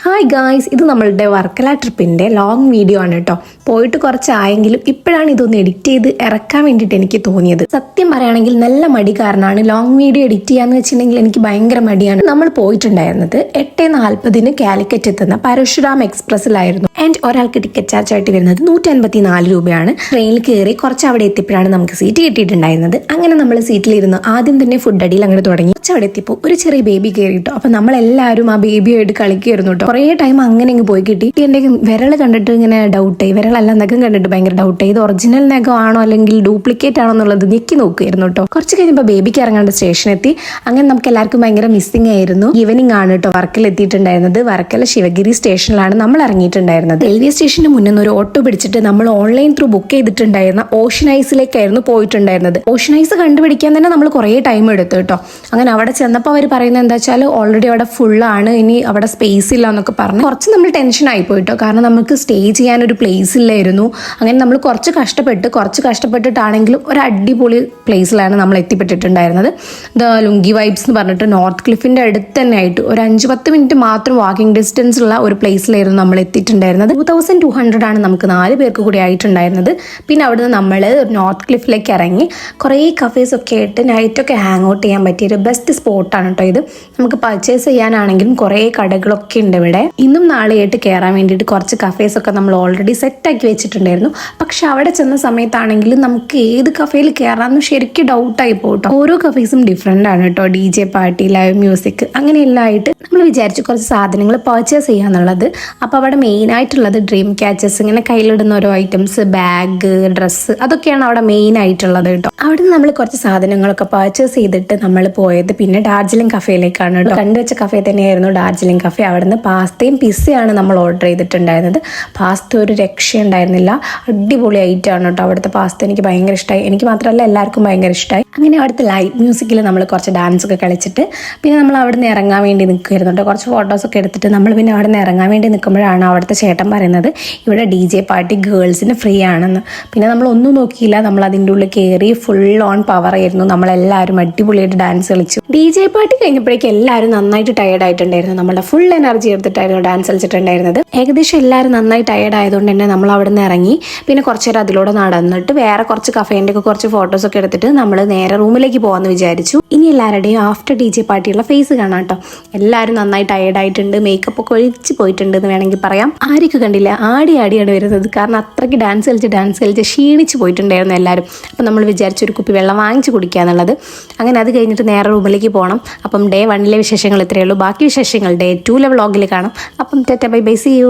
Hi guys, ഇത് നമ്മളുടെ Varkala ട്രിപ്പിൻ്റെ long video ആണ് കേട്ടോ. പോയിട്ട് കുറച്ചായെങ്കിലും ഇപ്പോഴാണ് ഇതൊന്ന് എഡിറ്റ് ചെയ്ത് ഇറക്കാൻ വേണ്ടിയിട്ട് എനിക്ക് തോന്നിയത്. സത്യം പറയുകയാണെങ്കിൽ നല്ല മടി കാരണമാണ് ലോങ് വീഡിയോ എഡിറ്റ് ചെയ്യാന്ന് വെച്ചിട്ടുണ്ടെങ്കിൽ എനിക്ക് ഭയങ്കര മടിയാണ്. നമ്മൾ പോയിട്ടുണ്ടായിരുന്നത് 8:40 കാലിക്കറ്റ് എത്തുന്ന പരശുരാം എക്സ്പ്രസ്സിലായിരുന്നു. ആൻഡ് ഒരാൾക്ക് ടിക്കറ്റ് ചാർജ് ആയിട്ട് വരുന്നത് 154 രൂപയാണ്. ട്രെയിനിൽ കയറി കുറച്ച് അവിടെ എത്തിയപ്പോഴാണ് നമുക്ക് സീറ്റ് കിട്ടിയിട്ടുണ്ടായിരുന്നത്. അങ്ങനെ നമ്മൾ സീറ്റിലിരുന്നു. ആദ്യം തന്നെ ഫുഡ് അടിയിൽ അങ്ങനെ തുടങ്ങി. അവിടെ എത്തിയപ്പോൾ ഒരു ചെറിയ ബേബി കയറിട്ടോ. അപ്പൊ നമ്മളെല്ലാവരും ആ ബേബിയായിട്ട് കളിക്കുകയായിരുന്നു കേട്ടോ. കുറേ ടൈം അങ്ങനെ ഇങ്ങ് പോയി കിട്ടി. എൻ്റെ വിരൽ കണ്ടിട്ട് ഇങ്ങനെ ഡൗട്ടായി. വിരലല്ല, നഖം കണ്ടിട്ട് ഭയങ്കര ഡൗട്ടായി. ഇത് ഒറിജിനൽ നഖം ആണോ അല്ലെങ്കിൽ ഡ്യൂപ്ലിക്കേറ്റ് ആണോ എന്നുള്ളത് ഞെക്കി നോക്കുമായിരുന്നു കേട്ടോ. കുറച്ച് കഴിഞ്ഞപ്പോൾ ബേബിക്ക് ഇറങ്ങേണ്ട സ്റ്റേഷൻ എത്തി. അങ്ങനെ നമുക്ക് എല്ലാവർക്കും ഭയങ്കര മിസ്സിംഗ് ആയിരുന്നു. ഈവനിങ് ആണ് കേട്ടോ വർക്കല എത്തിയിട്ടുണ്ടായിരുന്നത്. വർക്കല ശിവഗിരി സ്റ്റേഷനിലാണ് നമ്മൾ ഇറങ്ങിയിട്ടുണ്ടായിരുന്നത്. റെയിൽവേ സ്റ്റേഷന് മുന്നേ ഒരു ഓട്ടോ പിടിച്ചിട്ട് നമ്മൾ ഓൺലൈൻ ത്രൂ ബുക്ക് ചെയ്തിട്ടുണ്ടായിരുന്ന ഓഷൻ ഐസിലേക്കായിരുന്നു പോയിട്ടുണ്ടായിരുന്നത്. ഓഷൻ ഐസ് കണ്ടുപിടിക്കാൻ തന്നെ നമ്മൾ കുറേ ടൈം എടുത്തു കേട്ടോ. അങ്ങനെ അവിടെ ചെന്നപ്പോൾ അവർ പറയുന്നത് എന്താ വെച്ചാൽ ഓൾറെഡി അവിടെ ഫുള്ളാണ്, ഇനി അവിടെ സ്പേസ് ഇല്ല എന്നൊക്കെ പറഞ്ഞു. കുറച്ച് നമ്മൾ ടെൻഷൻ ആയി പോയിട്ടോ. കാരണം നമുക്ക് സ്റ്റേ ചെയ്യാൻ ഒരു പ്ലേസ് ഇല്ലായിരുന്നു. അങ്ങനെ നമ്മൾ കുറച്ച് കഷ്ടപ്പെട്ടിട്ടാണെങ്കിലും ഒരു അടിപൊളി പ്ലേസിലാണ് നമ്മൾ എത്തിപ്പെട്ടിട്ടുണ്ടായിരുന്നത്. ദ ലുങ്കി വൈബ്സ് എന്ന് പറഞ്ഞിട്ട് നോർത്ത് ക്ലിഫിന്റെ അടുത്ത് തന്നെ ആയിട്ട് ഒരു 5-10 മിനിറ്റ് മാത്രം വാക്കിംഗ് ഡിസ്റ്റൻസ് ഉള്ള ഒരു പ്ലേസിലായിരുന്നു നമ്മൾ എത്തിയിട്ടുണ്ടായിരുന്നത്. 2200 ആണ് നമുക്ക് 4 പേർക്ക് കൂടി ആയിട്ടുണ്ടായിരുന്നത്. പിന്നെ അവിടുന്ന് നമ്മൾ നോർത്ത് ക്ലിഫിലേക്ക് ഇറങ്ങി കുറേ കഫേസ് ഒക്കെ ആയിട്ട് നൈറ്റൊക്കെ ഹാങ് ഔട്ട് ചെയ്യാൻ പറ്റിയ ഒരു ബെസ്റ്റ് സ്പോട്ടാണ് കേട്ടോ ഇത്. നമുക്ക് പർച്ചേസ് ചെയ്യാനാണെങ്കിലും കുറേ കടകളൊക്കെ ഉണ്ട് ഇവിടെ. ഇന്നും നാളെയായിട്ട് കയറാൻ വേണ്ടിയിട്ട് കുറച്ച് കഫേസ് ഒക്കെ നമ്മൾ ഓൾറെഡി സെറ്റാക്കി വെച്ചിട്ടുണ്ടായിരുന്നു. പക്ഷെ അവിടെ ചെന്ന സമയത്താണെങ്കിലും നമുക്ക് ഏത് കഫേയിൽ കയറാമെന്ന് ശരിക്കും ഡൗട്ടായി പോട്ടോ. ഓരോ കഫേസും ഡിഫറെൻ്റ് ആണ് കേട്ടോ. DJ പാർട്ടി, ലൈവ് മ്യൂസിക് അങ്ങനെയെല്ലാം ആയിട്ട് നമ്മൾ വിചാരിച്ചു കുറച്ച് സാധനങ്ങൾ പർച്ചേസ് ചെയ്യാന്നുള്ളത്. അപ്പോൾ അവിടെ മെയിൻ ആയിട്ടുള്ളത് ഡ്രീം ക്യാച്ചസ്, ഇങ്ങനെ കയ്യിലിടുന്ന ഓരോ ഐറ്റംസ്, ബാഗ്, ഡ്രസ്സ്, അതൊക്കെയാണ് അവിടെ മെയിൻ ആയിട്ടുള്ളത് കേട്ടോ. അവിടെ നിന്ന് നമ്മൾ കുറച്ച് സാധനങ്ങളൊക്കെ പർച്ചേസ് ചെയ്തിട്ട് നമ്മൾ പോയത് പിന്നെ ഡാർജിലിംഗ് കഫേയിലേക്കാണ് കേട്ടോ. കണ്ടുവച്ച കഫേ തന്നെയായിരുന്നു ഡാർജിലിംഗ് കഫേ. അവിടുന്ന് പാസ്തയും പിസ്സയാണ് നമ്മൾ ഓർഡർ ചെയ്തിട്ടുണ്ടായിരുന്നത്. പാസ്ത ഒരു രക്ഷയുണ്ടായിരുന്നില്ല. അടിപൊളി ഐറ്റമാണ് കേട്ടോ അവിടുത്തെ പാസ്ത. എനിക്ക് ഭയങ്കര ഇഷ്ടമായി. എനിക്ക് മാത്രമല്ല എല്ലാവർക്കും ഭയങ്കര ഇഷ്ടമായി. അങ്ങനെ അവിടുത്തെ ലൈവ് മ്യൂസിക്കിൽ നമ്മൾ കുറച്ച് ഡാൻസ് ഒക്കെ കളിച്ചിട്ട് പിന്നെ നമ്മൾ അവിടെ നിന്ന് ഇറങ്ങാൻ വേണ്ടി നിൽക്കുമായിരുന്നു കേട്ടോ. കുറച്ച് ഫോട്ടോസൊക്കെ എടുത്തിട്ട് നമ്മൾ പിന്നെ അവിടെ നിന്ന് ഇറങ്ങാൻ വേണ്ടി നിൽക്കുമ്പോഴാണ് അവിടുത്തെ ചേട്ടൻ പറയുന്നത് ഇവിടെ DJ പാർട്ടി ഗേൾസിന് ഫ്രീ ആണെന്ന്. പിന്നെ നമ്മൾ ഒന്നും നോക്കിയില്ല. നമ്മൾ അതിൻ്റെ ഉള്ളിൽ കയറി ഫുൾ ഓൺ പവർ ആയിരുന്നു. നമ്മളെല്ലാവരും അടിപൊളിയായിട്ട് ഡാൻസ് കളിച്ചു. DJ പാർട്ടി കഴിഞ്ഞപ്പോഴേക്കും എല്ലാവരും നന്നായിട്ട് ടയേർഡ് ആയിട്ടുണ്ടായിരുന്നു. നമ്മളുടെ ഫുൾ എനർജി എടുത്തിട്ടായിരുന്നു ഡാൻസ് കളിച്ചിട്ടുണ്ടായിരുന്നത്. ഏകദേശം എല്ലാവരും നന്നായി ടയേർഡ് ആയതുകൊണ്ട് തന്നെ നമ്മൾ അവിടെ നിന്ന് ഇറങ്ങി പിന്നെ കുറച്ച് നേരം അതിലൂടെ നടന്നിട്ട് വേറെ കുറച്ച് കഫേൻ്റെ ഒക്കെ കുറച്ച് ഫോട്ടോസൊക്കെ എടുത്തിട്ട് നമ്മൾ നേരെ റൂമിലേക്ക് പോകാമെന്ന് വിചാരിച്ചു. ഇനി എല്ലാവരുടെയും ആഫ്റ്റർ DJ പാർട്ടിയുള്ള ഫേസ് കാണാം കേട്ടോ. എല്ലാവരും നന്നായി ടയേർഡ് ആയിട്ടുണ്ട്. മേക്കപ്പ് ഒക്കെ ഒഴിച്ച് പോയിട്ടുണ്ട് എന്ന് വേണമെങ്കിൽ പറയാം. ആർക്കും കണ്ടില്ല, ആടിയാണ് വരുന്നത്. കാരണം അത്രയ്ക്ക് ഡാൻസ് കളിച്ച് ക്ഷീണിച്ച് പോയിട്ടുണ്ടായിരുന്നു എല്ലാവരും. അപ്പം നമ്മൾ വിചാരിച്ചു ഒരു കുപ്പി വെള്ളം വാങ്ങിച്ച് കുടിക്കുക എന്നുള്ളത്. അങ്ങനെ അത് കഴിഞ്ഞിട്ട് നേരെ റൂമിലേക്ക് പോകണം. അപ്പം Day 1 വിശേഷങ്ങൾ ഇത്രയേ ഉള്ളൂ. ബാക്കി വിശേഷങ്ങൾ Day 2 വ്ളോഗിൽ കാണാം. അപ്പം tata bye bye, see U.